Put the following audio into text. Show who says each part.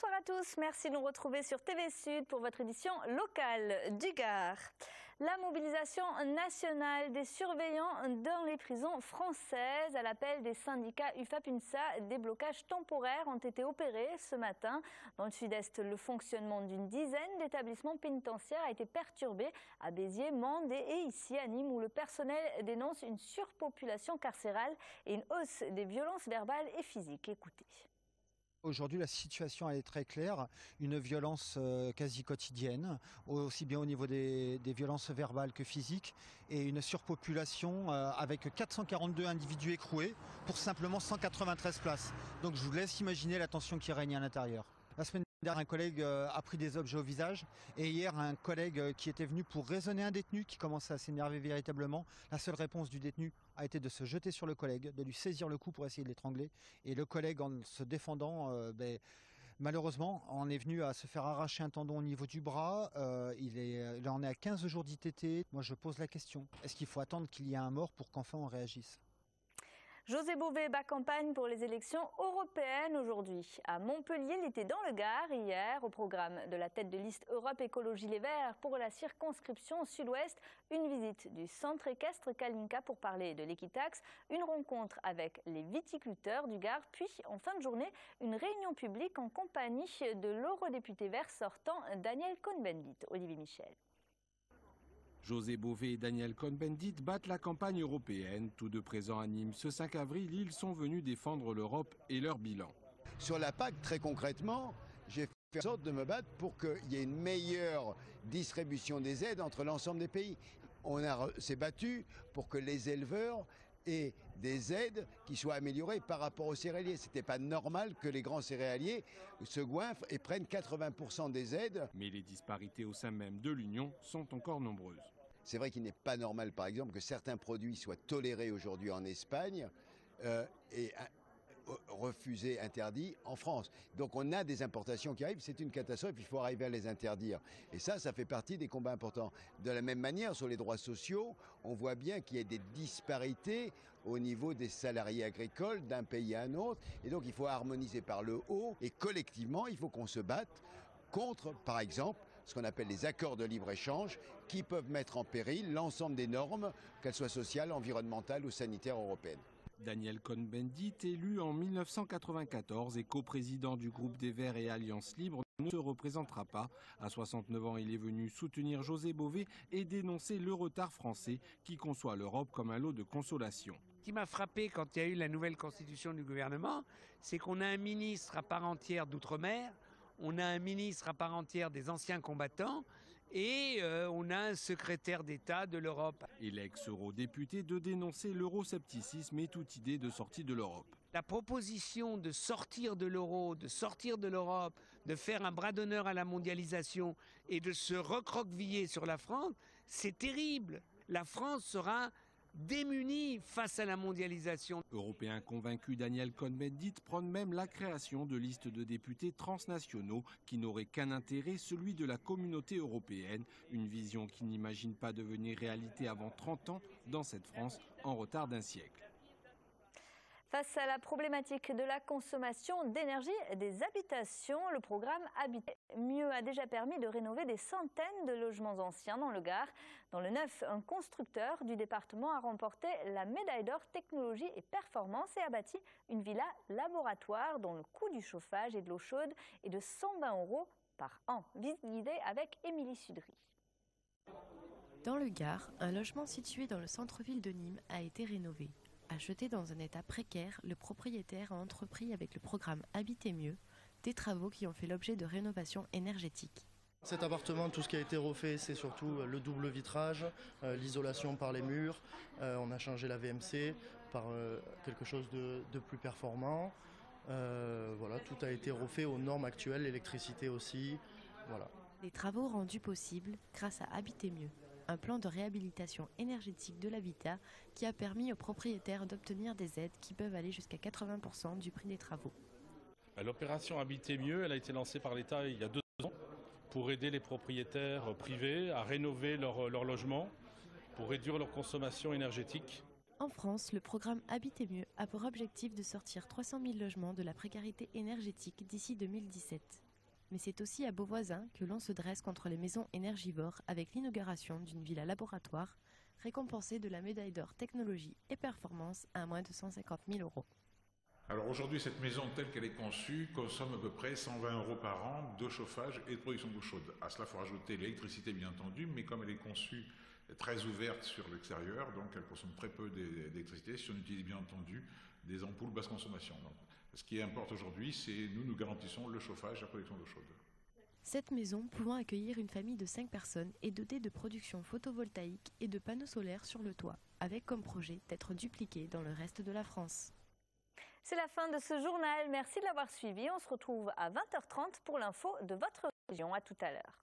Speaker 1: Bonsoir à tous, merci de nous retrouver sur TV Sud pour votre édition locale du Gard. La mobilisation nationale des surveillants dans les prisons françaises à l'appel des syndicats UFAP-UNSA, des blocages temporaires ont été opérés ce matin. Dans le sud-est, le fonctionnement d'une dizaine d'établissements pénitentiaires a été perturbé à Béziers, Mende et ici à Nîmes où le personnel dénonce une surpopulation carcérale et une hausse des violences verbales et physiques. Écoutez.
Speaker 2: Aujourd'hui, la situation est très claire, une violence quasi quotidienne, aussi bien au niveau des violences verbales que physiques, et une surpopulation avec 442 individus écroués pour simplement 193 places. Donc je vous laisse imaginer la tension qui règne à l'intérieur. La semaine dernière, un collègue a pris des objets au visage et hier, un collègue qui était venu pour raisonner un détenu qui commençait à s'énerver véritablement. La seule réponse du détenu a été de se jeter sur le collègue, de lui saisir le cou pour essayer de l'étrangler. Et le collègue, en se défendant, malheureusement, en est venu à se faire arracher un tendon au niveau du bras. Il en est à 15 jours d'ITT. Moi, je pose la question, est-ce qu'il faut attendre qu'il y ait un mort pour qu'enfin on réagisse ?
Speaker 1: José Bové bat campagne pour les élections européennes aujourd'hui. À Montpellier, il était dans le Gard hier au programme de la tête de liste Europe Écologie Les Verts pour la circonscription sud-ouest. Une visite du centre équestre Kalinka pour parler de l'équitaxe, une rencontre avec les viticulteurs du Gard, puis en fin de journée, une réunion publique en compagnie de l'eurodéputé vert sortant Daniel Cohn-Bendit. Olivier Michel.
Speaker 3: José Bové et Daniel Cohn-Bendit battent la campagne européenne. Tous deux présents à Nîmes ce 5 avril, ils sont venus défendre l'Europe et leur bilan.
Speaker 4: Sur la PAC, très concrètement, j'ai fait en sorte de me battre pour qu'il y ait une meilleure distribution des aides entre l'ensemble des pays. On s'est battu pour que les éleveurs aient des aides qui soient améliorées par rapport aux céréaliers. Ce n'était pas normal que les grands céréaliers se goinfrent et prennent 80% des aides.
Speaker 3: Mais les disparités au sein même de l'Union sont encore nombreuses.
Speaker 4: C'est vrai qu'il n'est pas normal, par exemple, que certains produits soient tolérés aujourd'hui en Espagne et refusés, interdits en France. Donc on a des importations qui arrivent, c'est une catastrophe, il faut arriver à les interdire. Et ça fait partie des combats importants. De la même manière, sur les droits sociaux, on voit bien qu'il y a des disparités au niveau des salariés agricoles d'un pays à un autre. Et donc il faut harmoniser par le haut et collectivement, il faut qu'on se batte contre, par exemple, ce qu'on appelle les accords de libre-échange qui peuvent mettre en péril l'ensemble des normes, qu'elles soient sociales, environnementales ou sanitaires européennes.
Speaker 3: Daniel Cohn-Bendit, élu en 1994 et coprésident du groupe des Verts et Alliance Libre, ne se représentera pas. À 69 ans, il est venu soutenir José Bové et dénoncer le retard français qui conçoit l'Europe comme un lot de consolation.
Speaker 5: Ce qui m'a frappé quand il y a eu la nouvelle constitution du gouvernement, c'est qu'on a un ministre à part entière d'outre-mer, on a un ministre à part entière des anciens combattants et on a un secrétaire d'État de l'Europe.
Speaker 3: Et l'ex-eurodéputé de dénoncer l'euroscepticisme et toute idée de sortie de l'Europe.
Speaker 5: La proposition de sortir de l'euro, de sortir de l'Europe, de faire un bras d'honneur à la mondialisation et de se recroqueviller sur la France, c'est terrible. La France sera démunis face à la mondialisation.
Speaker 3: Européen convaincu, Daniel Cohn-Bendit prône même la création de listes de députés transnationaux qui n'auraient qu'un intérêt, celui de la communauté européenne. Une vision qui n'imagine pas devenir réalité avant 30 ans dans cette France en retard d'un siècle.
Speaker 1: Face à la problématique de la consommation d'énergie des habitations, le programme Habiter Mieux a déjà permis de rénover des centaines de logements anciens dans le Gard. Dans le Neuf, un constructeur du département a remporté la médaille d'or technologie et performance et a bâti une villa laboratoire dont le coût du chauffage et de l'eau chaude est de 120 € par an. Visite guidée avec Émilie Sudry.
Speaker 6: Dans le Gard, un logement situé dans le centre-ville de Nîmes a été rénové. Acheté dans un état précaire, le propriétaire a entrepris avec le programme Habiter Mieux des travaux qui ont fait l'objet de rénovations énergétiques.
Speaker 7: Cet appartement, tout ce qui a été refait, c'est surtout le double vitrage, l'isolation par les murs. On a changé la VMC par quelque chose de plus performant. Voilà, tout a été refait aux normes actuelles, l'électricité aussi. Voilà.
Speaker 6: Les travaux rendus possibles grâce à Habiter Mieux, un plan de réhabilitation énergétique de l'habitat qui a permis aux propriétaires d'obtenir des aides qui peuvent aller jusqu'à 80% du prix des travaux.
Speaker 8: L'opération Habiter Mieux, elle a été lancée par l'État il y a 2 ans pour aider les propriétaires privés à rénover leur logement, pour réduire leur consommation énergétique.
Speaker 6: En France, le programme Habiter Mieux a pour objectif de sortir 300 000 logements de la précarité énergétique d'ici 2017. Mais c'est aussi à Beauvoisin que l'on se dresse contre les maisons énergivores avec l'inauguration d'une villa laboratoire récompensée de la médaille d'or technologie et performance à moins de 150 000 €.
Speaker 9: Alors aujourd'hui, cette maison telle qu'elle est conçue consomme à peu près 120 € par an de chauffage et de production d'eau chaude. À cela, il faut rajouter l'électricité bien entendu, mais comme elle est conçue très ouverte sur l'extérieur, donc elle consomme très peu d'électricité si on utilise bien entendu des ampoules basse consommation. Donc, ce qui importe aujourd'hui, c'est nous garantissons le chauffage et la production d'eau chaude.
Speaker 6: Cette maison pouvant accueillir une famille de 5 personnes est dotée de production photovoltaïque et de panneaux solaires sur le toit, avec comme projet d'être dupliquée dans le reste de la France.
Speaker 1: C'est la fin de ce journal. Merci de l'avoir suivi. On se retrouve à 20h30 pour l'info de votre région. À tout à l'heure.